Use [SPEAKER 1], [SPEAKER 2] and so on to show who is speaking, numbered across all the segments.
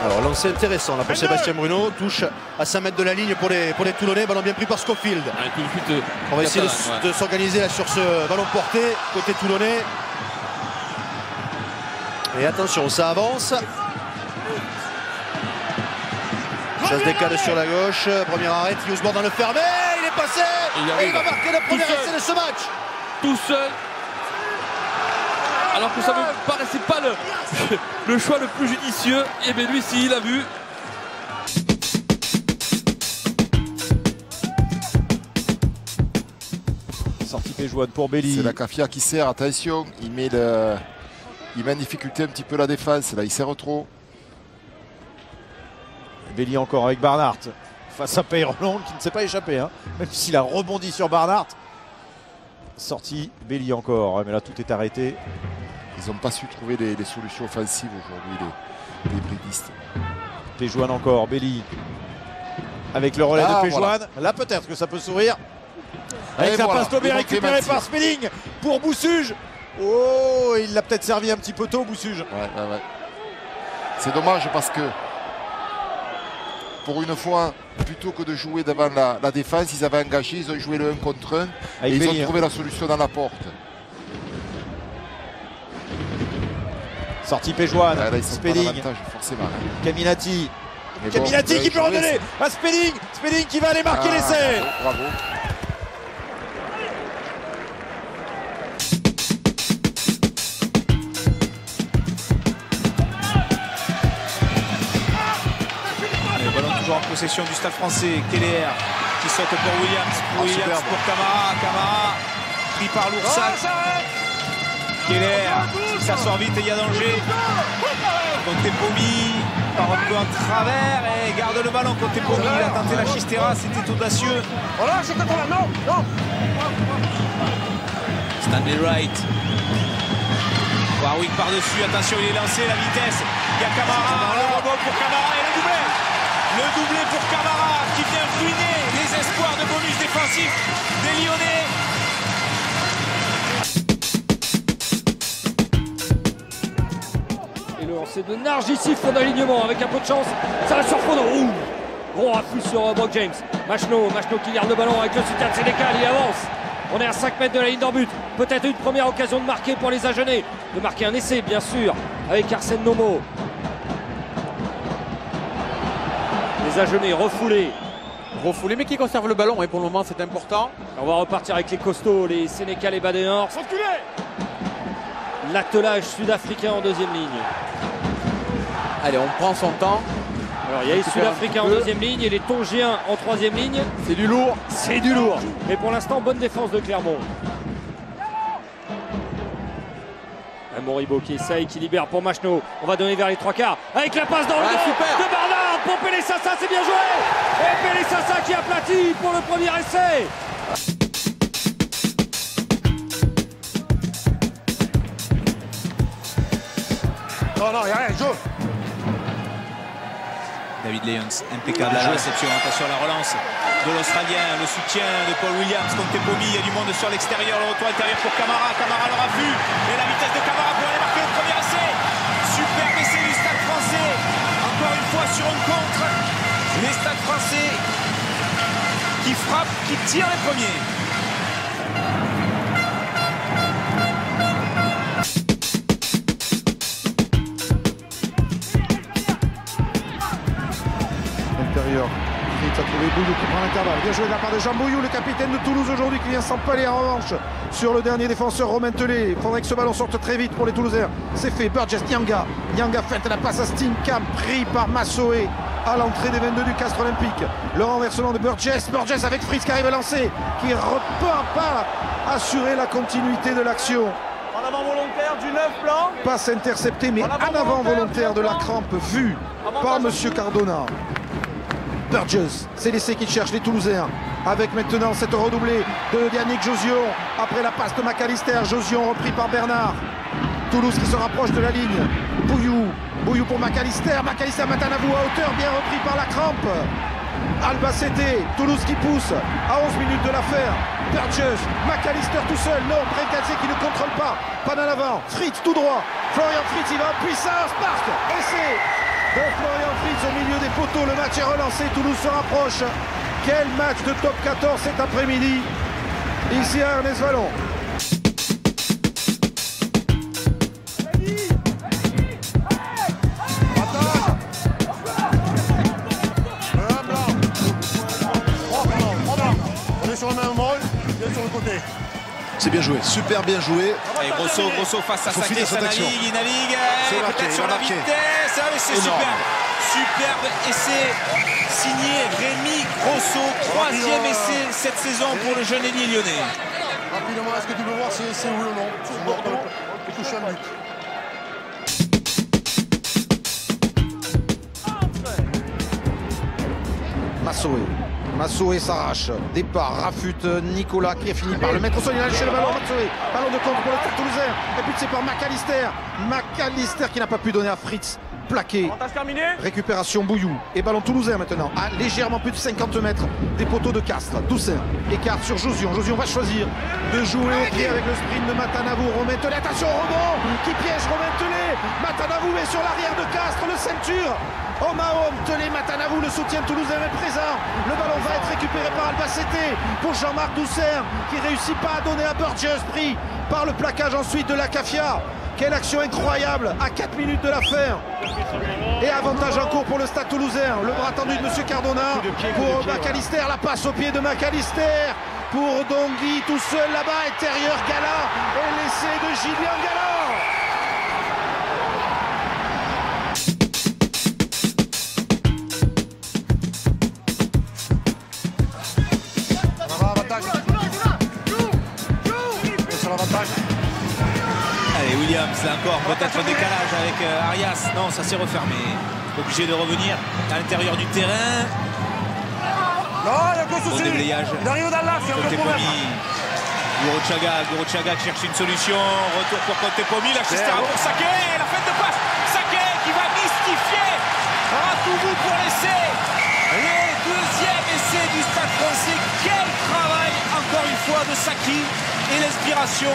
[SPEAKER 1] Alors lancer intéressant là pour Sébastien Bruno, touche à 5 mètres de la ligne pour les Toulonnais, ballon bien pris par Scofield. On va essayer de s'organiser là sur ce ballon porté côté Toulonnais. Et attention, ça avance. Ça se décale sur la gauche, premier arrêt, Yousbord dans le fermé, il est passé et il va marquer le premier essai de ce match.
[SPEAKER 2] Tout seul. Alors que ça ne me paraissait pas le choix le plus judicieux. Et bien lui, si, il a vu.
[SPEAKER 3] Sortie Péjouane pour Belly.
[SPEAKER 4] C'est la Cafia qui sert, attention, il met en difficulté un petit peu la défense, là il serre trop.
[SPEAKER 3] Belly encore avec Barnard face à Peyroland qui ne s'est pas échappé, hein, même s'il a rebondi sur Barnard. Sortie Belly encore, mais là tout est arrêté.
[SPEAKER 4] Ils n'ont pas su trouver des solutions offensives aujourd'hui, les bridistes.
[SPEAKER 3] Péjouane encore, Belly avec le relais de Péjouane. Voilà. Là peut-être que ça peut sourire. Avec la passe tombée récupérée par Spelling pour Boussuge. Oh, il l'a peut-être servi un petit peu tôt, Boussuge.
[SPEAKER 4] Ouais. C'est dommage parce que pour une fois, plutôt que de jouer devant la défense, ils avaient engagé, ils ont joué le 1 contre 1 et ils ont trouvé la solution dans la porte.
[SPEAKER 3] Sortie Péjouane, Spelling,
[SPEAKER 4] forcément.
[SPEAKER 3] Caminati. Caminati qui peut redonner à Spelling. Spelling qui va aller marquer l'essai.
[SPEAKER 4] Bravo.
[SPEAKER 5] Le ballon toujours en possession du Stade Français. Keller qui saute pour Williams. Pour Camara. Camara pris par l'Oursac. Keller, si ça sort vite et il y a danger. Contepomi part un peu en travers et garde le ballon. Contepomi, il a tenté la Chistera, c'était audacieux.
[SPEAKER 6] Voilà, c'est contre là, non.
[SPEAKER 5] Stanley Wright. Warwick par-dessus, attention, il est lancé, la vitesse. Il y a Camara, le rebond pour Camara et le doublé. Le doublé pour Camara qui vient ruiner les espoirs de bonus défensif des Lyonnais.
[SPEAKER 7] C'est de Nargissi, fond d'alignement avec un peu de chance. Ça va sur Fono. Gros afflux sur Brock James. Machno qui garde le ballon avec le soutien de Sénécal. Il avance. On est à 5 mètres de la ligne d'en but. Peut-être une première occasion de marquer pour les Agenais. De marquer un essai, bien sûr, avec Arsène Nomo. Les Agenais refoulés.
[SPEAKER 2] Mais qui conserve le ballon, et pour le moment c'est important.
[SPEAKER 7] On va repartir avec les costauds, les Sénécal et Badéor. L'attelage sud-africain en deuxième ligne.
[SPEAKER 2] Allez, on prend son temps.
[SPEAKER 7] Alors il y a les Sud-Africains en deuxième ligne et les Tongiens en troisième ligne.
[SPEAKER 2] C'est du lourd.
[SPEAKER 7] C'est du lourd. Mais pour l'instant, bonne défense de Clermont. Moribo qui essaye, qui libère pour Machno. On va donner vers les trois quarts. Avec la passe dans le dos de Barnard pour Pelé Sassa, c'est bien joué. Et Pelé Sassa qui aplatit pour le premier essai.
[SPEAKER 6] Non, il n'y a rien, joue.
[SPEAKER 5] David Lyons, impeccable à la réception, attention à la relance de l'Australien, le soutien de Paul Williams contre Tepomi, il y a du monde sur l'extérieur, le retour intérieur pour Camara, Camara l'aura vu, et la vitesse de Camara pour aller marquer le premier essai. Superbe essai du Stade Français, encore une fois sur une contre, les Stades Français qui frappent, qui tirent les premiers.
[SPEAKER 6] Il a trouvé Bouillou qui prend l'intervalle. Bien joué de la part de Jean Bouillou, le capitaine de Toulouse aujourd'hui, qui vient s'empaler en revanche sur le dernier défenseur Romain Tellet. Il faudrait que ce ballon sorte très vite pour les Toulousains. C'est fait. Burgess Nyanga. Nyanga fait la passe à Steenkamp, pris par Massoé à l'entrée des 22 du Castre Olympique. Le renversement de Burgess. Burgess avec Fritz qui arrive à lancer, qui ne repart pas assurer la continuité de l'action.
[SPEAKER 8] En avant volontaire du 9 blanc.
[SPEAKER 6] Passe interceptée, mais en avant volontaire de la crampe vue par Monsieur Cardona. Burgess, c'est l'essai qu'il cherche les Toulousains, avec maintenant cette redoublée de Yannick Josion après la passe de McAllister. Josion repris par Bernard. Toulouse qui se rapproche de la ligne. Bouillou pour McAllister. McAllister Matanavou à hauteur, bien repris par la crampe. Albacete, Toulouse qui pousse à 11 minutes de l'affaire. Burgess, McAllister tout seul, non, Brencalze qui ne contrôle pas. Pas en avant, Fritz tout droit. Florian Fritz, il va en puissance, marque, essai. de Florian Fritz au milieu des poteaux. Le match est relancé, Toulouse se rapproche. Quel match de top 14 cet après-midi ici à Ernest Vallon.
[SPEAKER 9] Sur le même rôle, bien sur le côté.
[SPEAKER 1] C'est bien joué, super bien joué.
[SPEAKER 5] Et Grosso face à Saké, ça navigue, il navigue, peut-être sur la vitesse, c'est superbe. Superbe essai signé Rémi Grosso, 3e essai cette saison pour le jeune ailier lyonnais.
[SPEAKER 9] Rapidement, est-ce que tu peux voir si c'est oui ou non? Si Bordeaux peut toucher un but.
[SPEAKER 6] Massoé s'arrache, départ, rafute Nicolas qui a fini par le mettre au sol, il a lâché le ballon, Massoé, ballon de contre pour le Stade Toulousain, et puis c'est par McAllister qui n'a pas pu donner à Fritz, plaqué, récupération Bouillou, et ballon toulousain maintenant, à légèrement plus de 50 mètres des poteaux de Castres, Toussaint, écarte sur Josion va choisir de jouer au pied avec le sprint de Matanavou, Romain Tellet, attention au rebond, qui piège Romain Tellet, Matanavou est sur l'arrière de Castres, le ceinture, homme à homme, Tellet, Matanavou, le soutien toulousain est présent. Le ballon va être récupéré par Albacete pour Jean-Marc Doucet qui réussit pas à donner à Burgess, pris par le plaquage ensuite de la Cafia. Quelle action incroyable à 4 minutes de la fin. Et avantage en cours pour le Stade Toulousain. Le bras tendu de M. Cardona pour McAllister. La passe au pied de McAllister pour Dongui tout seul là-bas. Intérieur Gala et l'essai de Julien Gala.
[SPEAKER 5] Allez, Williams, là encore, peut-être un décalage avec Arias. Non, ça s'est refermé. Obligé de revenir à l'intérieur du terrain.
[SPEAKER 9] Non, il y a aucun souci.
[SPEAKER 5] Au déblayage.
[SPEAKER 9] Il arrive dans l'axe, il y a aucun problème.
[SPEAKER 5] Gorochaga cherche une solution. Retour pour Contepomi. La Chistera pour Saké. La fête de passe. Saké qui va mystifier Ratoubou pour l'essai. Le deuxième essai du Stade français. Quel travail, encore une fois, de Saki et l'inspiration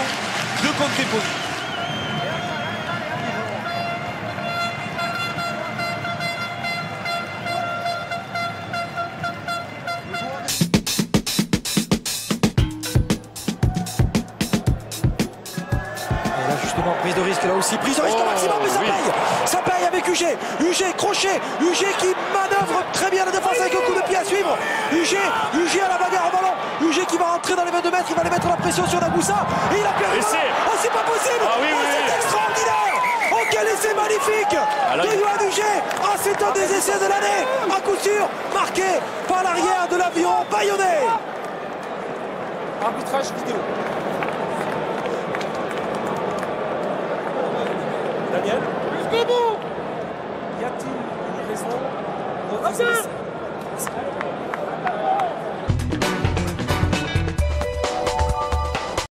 [SPEAKER 5] de Contepomi.
[SPEAKER 10] Prise de risque là aussi, prise de risque au maximum, mais ça paye avec UG, crochet, UG qui manœuvre très bien la défense avec un coup de pied à suivre, UG à la bagarre au ballon, UG qui va rentrer dans les 22 mètres, il va aller mettre la pression sur Nagoussa, et il a perdu le ballon. Oh, c'est pas possible, c'est extraordinaire, oh quel essai magnifique de Yoann UG, c'est un des essais de l'année, à coup sûr, marqué par l'arrière de l'avion bayonnais. Arbitrage vidéo. Daniel, jusqu'au bout. Y a-t-il une raison de